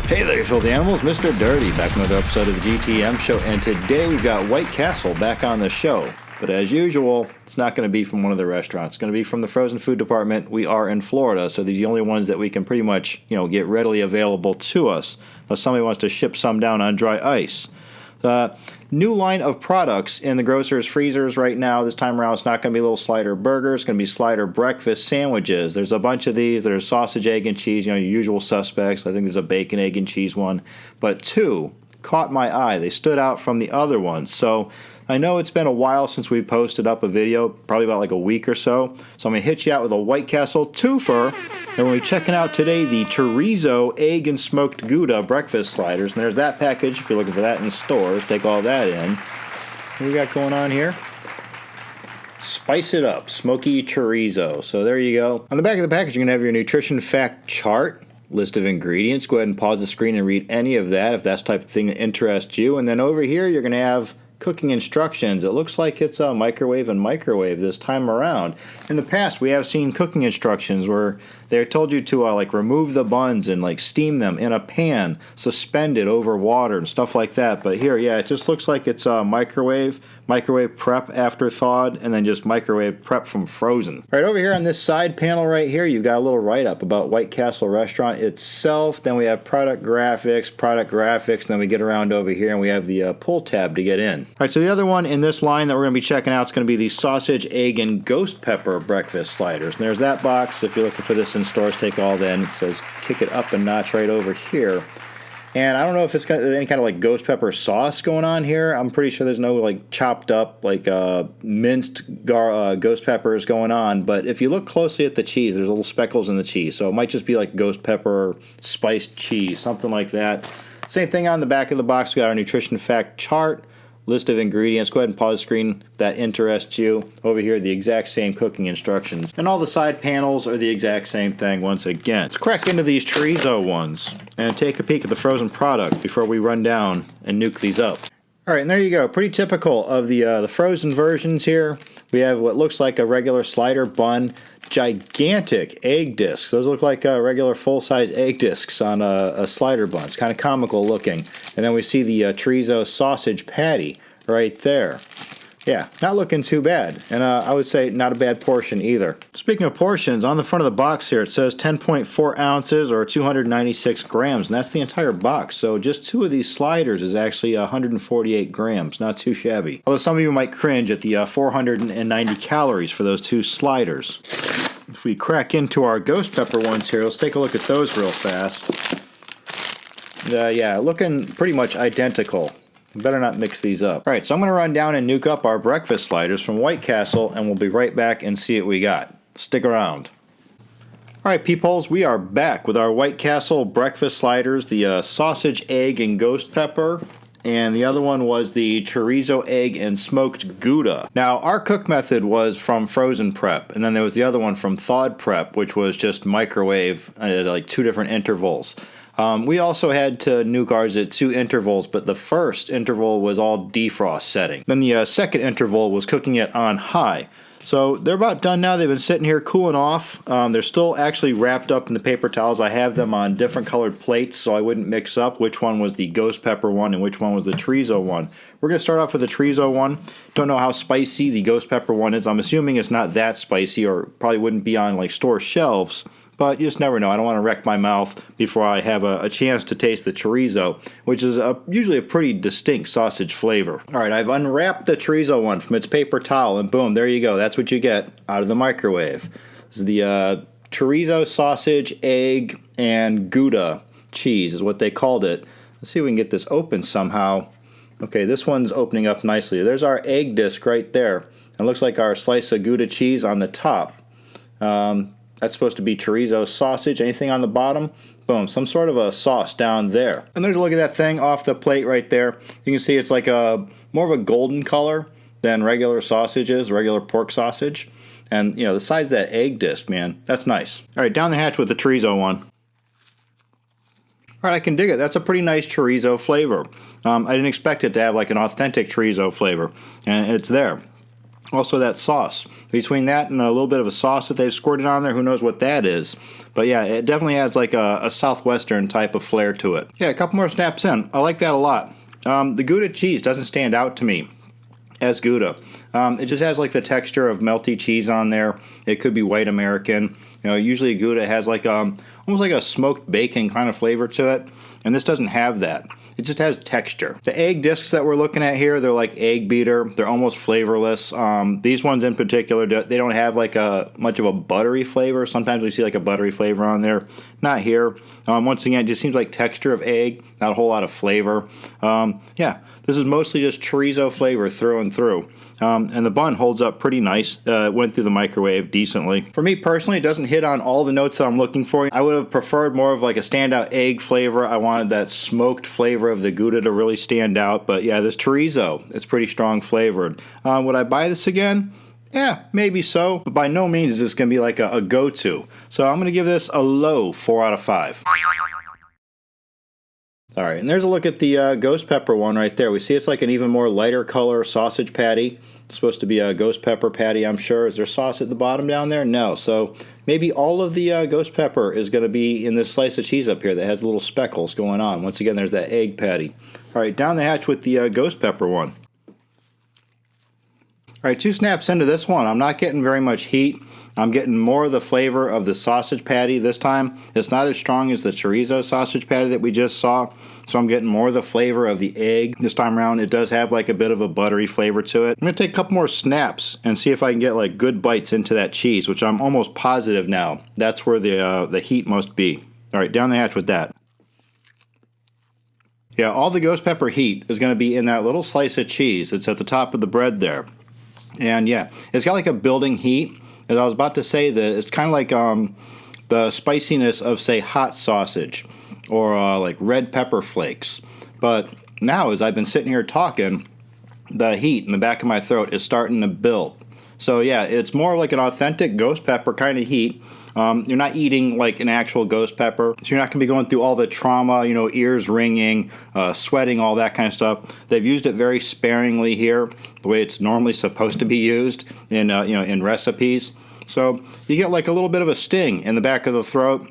Hey there, you filthy animals. Mr. Dirty back with another episode of the GTM show, and today we've got White Castle back on the show. But as usual, it's not going to be from one of the restaurants. It's going to be from the frozen food department. We are in Florida, so these are the only ones that we can pretty much, get readily available to us, unless somebody wants to ship some down on dry ice. The new line of products in the grocer's freezers right now. This time around, it's not going to be little slider burgers. It's going to be slider breakfast sandwiches. There's a bunch of these. There's sausage, egg, and cheese, your usual suspects. I think there's a bacon, egg, and cheese one. But two caught my eye. They stood out from the other ones. So I know it's been a while since we posted up a video, probably about like a week or so. So I'm going to hit you out with a White Castle twofer. And we're checking out today the Chorizo egg and smoked Gouda breakfast sliders. And there's that package if you're looking for that in stores. Take all that in. What we got going on here? Spice it up, smoky chorizo. So there you go. On the back of the package, you're going to have your nutrition fact chart. List of ingredients. Go ahead and pause the screen and read any of that if that's the type of thing that interests you. And then over here, you're going to have cooking instructions. It looks like it's a microwave this time around. In the past, we have seen cooking instructions where they told you to remove the buns and steam them in a pan, suspended over water and stuff like that. But here, yeah, it just looks like it's a microwave prep after thawed, and then just microwave prep from frozen. Right over here on this side panel right here, you've got a little write-up about White Castle Restaurant itself. Then we have product graphics. Then we get around over here and we have the pull tab to get in. All right, so the other one in this line that we're going to be checking out is going to be the sausage, egg, and ghost pepper breakfast sliders. And there's that box. If you're looking for this in stores, take all that in. It says kick it up a notch right over here. And I don't know if it's got any kind of ghost pepper sauce going on here. I'm pretty sure there's no chopped up minced ghost peppers going on. But if you look closely at the cheese, there's little speckles in the cheese. So it might just be ghost pepper spiced cheese, something like that. Same thing on the back of the box. We got our nutrition fact chart. List of ingredients. Go ahead and pause the screen if that interests you. Over here, the exact same cooking instructions. And all the side panels are the exact same thing once again. Let's crack into these chorizo ones and take a peek at the frozen product before we run down and nuke these up. All right, and there you go. Pretty typical of the frozen versions here. We have what looks like a regular slider bun, gigantic egg discs. Those look like regular full-size egg discs on a slider bun. It's kind of comical looking. And then we see the chorizo sausage patty right there. Yeah, not looking too bad. And I would say not a bad portion either. Speaking of portions, on the front of the box here, it says 10.4 ounces or 296 grams, and that's the entire box. So just two of these sliders is actually 148 grams. Not too shabby. Although some of you might cringe at the 490 calories for those two sliders. If we crack into our ghost pepper ones here, let's take a look at those real fast. Yeah, looking pretty much identical. Better not mix these up. All right, so I'm going to run down and nuke up our breakfast sliders from White Castle, and we'll be right back and see what we got. Stick around. All right, peepholes, we are back with our White Castle breakfast sliders, the sausage, egg, and ghost pepper. And the other one was the chorizo, egg, and smoked Gouda. Now, our cook method was from frozen prep, and then there was the other one from thawed prep, which was just microwave at two different intervals. We also had to nuke ours at 2 intervals, but the first interval was all defrost setting. Then the second interval was cooking it on high. So they're about done now. They've been sitting here cooling off. They're still actually wrapped up in the paper towels. I have them on different colored plates so I wouldn't mix up which one was the ghost pepper one and which one was the chorizo one. We're going to start off with the chorizo one. Don't know how spicy the ghost pepper one is. I'm assuming it's not that spicy or probably wouldn't be on store shelves. But you just never know. I don't want to wreck my mouth before I have a chance to taste the chorizo, which is usually a pretty distinct sausage flavor. All right, I've unwrapped the chorizo one from its paper towel, and boom, there you go. That's what you get out of the microwave. This is the chorizo, sausage, egg, and Gouda cheese is what they called it. Let's see if we can get this open somehow. Okay, this one's opening up nicely. There's our egg disc right there. It looks like our slice of Gouda cheese on the top. That's supposed to be chorizo sausage. Anything on the bottom? Boom, some sort of a sauce down there. And there's a look at that thing off the plate right there. You can see it's like more of a golden color than regular sausages, regular pork sausage. And, the size of that egg disc, man, that's nice. All right, down the hatch with the chorizo one. All right, I can dig it. That's a pretty nice chorizo flavor. I didn't expect it to have an authentic chorizo flavor, and it's there. Also that sauce. Between that and a little bit of a sauce that they've squirted on there, who knows what that is. But yeah, it definitely has like a southwestern type of flair to it. Yeah, a couple more snaps in. I like that a lot. The Gouda cheese doesn't stand out to me as Gouda. It just has like the texture of melty cheese on there. It could be white American. Usually Gouda has like almost like a smoked bacon kind of flavor to it, and this doesn't have that. It just has texture. The egg discs that we're looking at here, they're like egg beater. They're almost flavorless. These ones in particular, they don't have like much of a buttery flavor. Sometimes we see like a buttery flavor on there. Not here. Once again, it just seems like texture of egg, not a whole lot of flavor. Yeah, this is mostly just chorizo flavor through and through. And the bun holds up pretty nice. Went through the microwave decently. For me personally, it doesn't hit on all the notes that I'm looking for. I would have preferred more of like a standout egg flavor. I wanted that smoked flavor of the Gouda to really stand out. But yeah, this chorizo is pretty strong flavored. Would I buy this again? Yeah, maybe so. But by no means is this going to be like a go-to. So I'm going to give this a low 4 out of 5. All right, and there's a look at the ghost pepper one right there. We see it's like an even more lighter color sausage patty. It's supposed to be a ghost pepper patty, I'm sure. Is there sauce at the bottom down there? No. So maybe all of the ghost pepper is going to be in this slice of cheese up here that has little speckles going on. Once again, there's that egg patty. All right, down the hatch with the ghost pepper one. All right, 2 snaps into this one. I'm not getting very much heat. I'm getting more of the flavor of the sausage patty this time. It's not as strong as the chorizo sausage patty that we just saw, so I'm getting more of the flavor of the egg this time around. It does have like a bit of a buttery flavor to it. I'm going to take a couple more snaps and see if I can get like good bites into that cheese, which I'm almost positive now. That's where the heat must be. All right, down the hatch with that. Yeah, all the ghost pepper heat is going to be in that little slice of cheese that's at the top of the bread there. And yeah, it's got like a building heat. As I was about to say, that it's kind of like the spiciness of, say, hot sausage or like red pepper flakes. But now, as I've been sitting here talking, the heat in the back of my throat is starting to build. So yeah, it's more like an authentic ghost pepper kind of heat. You're not eating like an actual ghost pepper, so you're not going to be going through all the trauma, ears ringing, sweating, all that kind of stuff. They've used it very sparingly here, the way it's normally supposed to be used in in recipes. So you get like a little bit of a sting in the back of the throat,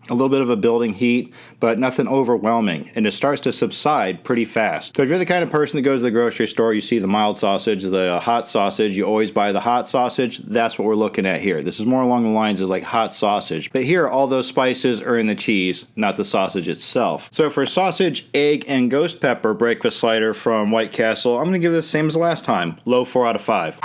a little bit of a building heat, but nothing overwhelming, and it starts to subside pretty fast. So if you're the kind of person that goes to the grocery store, you see the mild sausage, the hot sausage, you always buy the hot sausage, that's what we're looking at here. This is more along the lines of like hot sausage, but here all those spices are in the cheese, not the sausage itself. So for sausage, egg, and ghost pepper breakfast slider from White Castle, I'm going to give this the same as the last time, low 4 out of 5.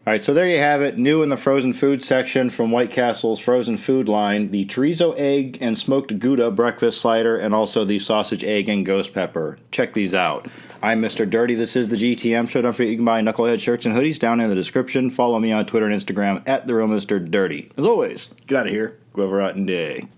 All right, so there you have it, new in the frozen food section from White Castle's frozen food line, the chorizo egg and smoked Gouda breakfast slider, and also the sausage, egg, and ghost pepper. Check these out. I'm Mr. Dirty. This is the GTM Show. Don't forget you can buy Knucklehead shirts and hoodies down in the description. Follow me on Twitter and Instagram at TheRealMrDirty. As always, get out of here. Go over out and day.